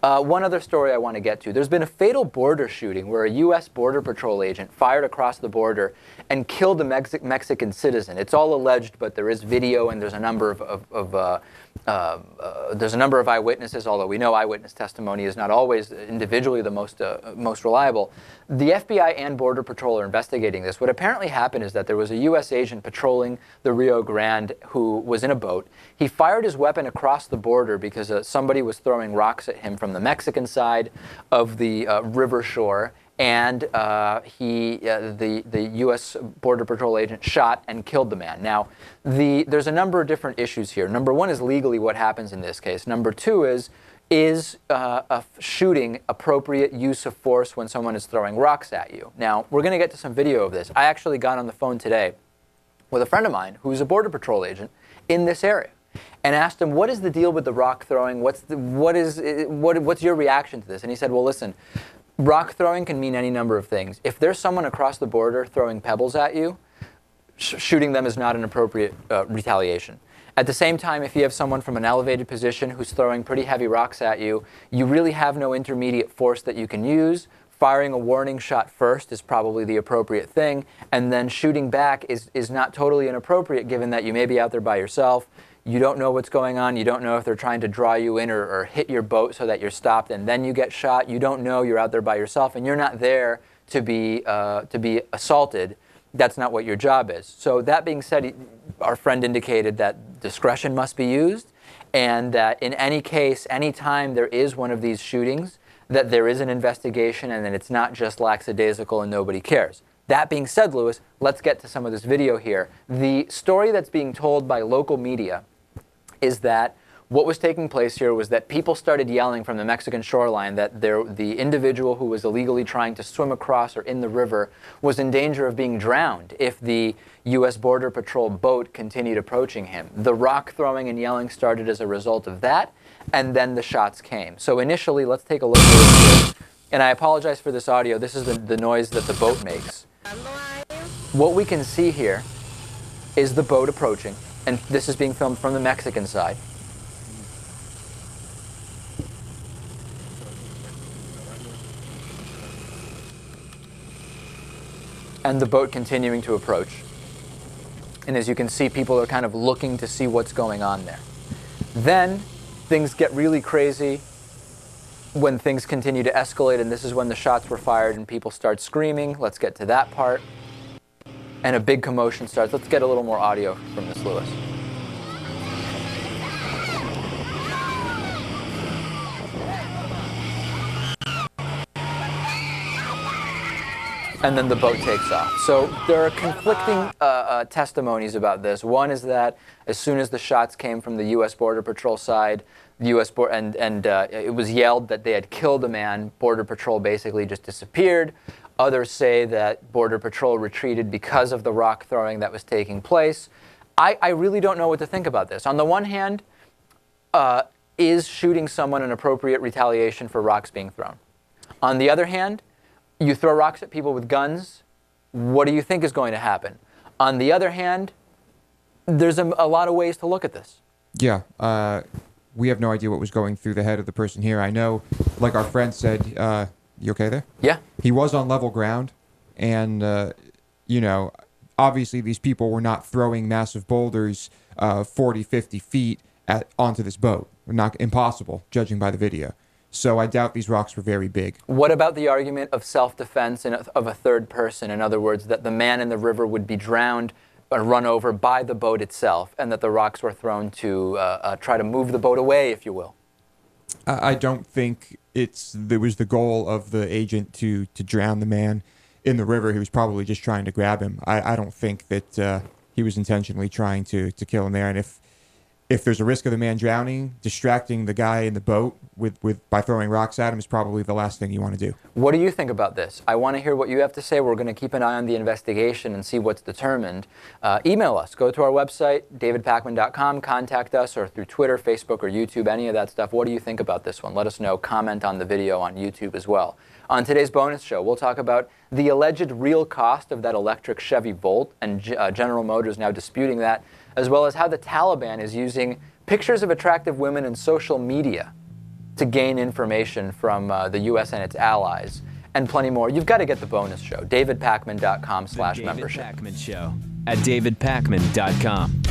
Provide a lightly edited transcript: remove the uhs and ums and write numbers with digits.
One other story I want to get to. There's been a fatal border shooting where a U.S. Border Patrol agent fired across the border and killed a Mexican citizen. It's all alleged, but there is video and there's a number of eyewitnesses, although we know eyewitness testimony is not always individually the most reliable. The FBI and Border Patrol are investigating this. What apparently happened is that there was a U.S. agent patrolling the Rio Grande who was in a boat. He fired his weapon across the border because somebody was throwing rocks at him from the Mexican side of the river shore, and the U.S. Border Patrol agent shot and killed the man. Now, there's a number of different issues here. Number one is legally what happens in this case. Number two is a shooting appropriate use of force when someone is throwing rocks at you? Now, we're going to get to some video of this. I actually got on the phone today with a friend of mine who's a Border Patrol agent in this area, and asked him, what is the deal with the rock throwing? What's your reaction to this? And he said, well, listen, rock throwing can mean any number of things. If there's someone across the border throwing pebbles at you, shooting them is not an appropriate retaliation. At the same time, if you have someone from an elevated position who's throwing pretty heavy rocks at you, you really have no intermediate force that you can use. Firing a warning shot first is probably the appropriate thing, and then shooting back is not totally inappropriate given that you may be out there by yourself. You don't know what's going on. You don't know if they're trying to draw you in or hit your boat so that you're stopped and then you get shot. You don't know. You're out there by yourself and you're not there to be assaulted. That's not what your job is. So that being said, our friend indicated that discretion must be used, and that in any case, any time there is one of these shootings, that there is an investigation and that it's not just lackadaisical and nobody cares. That being said, Lewis, let's get to some of this video here. The story that's being told by local media is that what was taking place here was that people started yelling from the Mexican shoreline that the individual who was illegally trying to swim across or in the river was in danger of being drowned if the U.S. Border Patrol boat continued approaching him. The rock throwing and yelling started as a result of that, and then the shots came. So initially, let's take a look at this. And I apologize for this audio. This is the noise that the boat makes. What we can see here is the boat approaching, and this is being filmed from the Mexican side. And the boat continuing to approach. And as you can see, people are kind of looking to see what's going on there. Then things get really crazy when things continue to escalate, and this is when the shots were fired and people start screaming. Let's get to that part. And a big commotion starts. Let's get a little more audio from this, Lewis. And then the boat takes off. So there are conflicting testimonies about this. One is that as soon as the shots came from the U.S. Border Patrol side, the U.S. It was yelled that they had killed a man. Border Patrol basically just disappeared. Others say that Border Patrol retreated because of the rock throwing that was taking place. I really don't know what to think about this. On the one hand, is shooting someone an appropriate retaliation for rocks being thrown? On the other hand, you throw rocks at people with guns, what do you think is going to happen? On the other hand, there's a lot of ways to look at this. Yeah, we have no idea what was going through the head of the person here. I know, like our friend said, you okay there? Yeah. He was on level ground, and, you know, obviously these people were not throwing massive boulders 40, 50 feet onto this boat. Not impossible, judging by the video. So I doubt these rocks were very big. What about the argument of self-defense and of a third person? In other words, that the man in the river would be drowned or run over by the boat itself, and that the rocks were thrown to try to move the boat away, if you will. I don't think there was the goal of the agent to drown the man in the river. He was probably just trying to grab him. I don't think that he was intentionally trying to kill him there. And if there's a risk of the man drowning, distracting the guy in the boat by throwing rocks at him is probably the last thing you want to do. What do you think about this? I want to hear what you have to say. We're going to keep an eye on the investigation and see what's determined. Email us. Go to our website, davidpakman.com. Contact us, or through Twitter, Facebook, or YouTube, any of that stuff. What do you think about this one? Let us know. Comment on the video on YouTube as well. On today's bonus show, we'll talk about the alleged real cost of that electric Chevy Volt, and General Motors now disputing that, as well as how the Taliban is using pictures of attractive women in social media to gain information from the U.S. and its allies, and plenty more, you've got to get the bonus show, davidpakman.com/membership. David Pakman Show at davidpakman.com.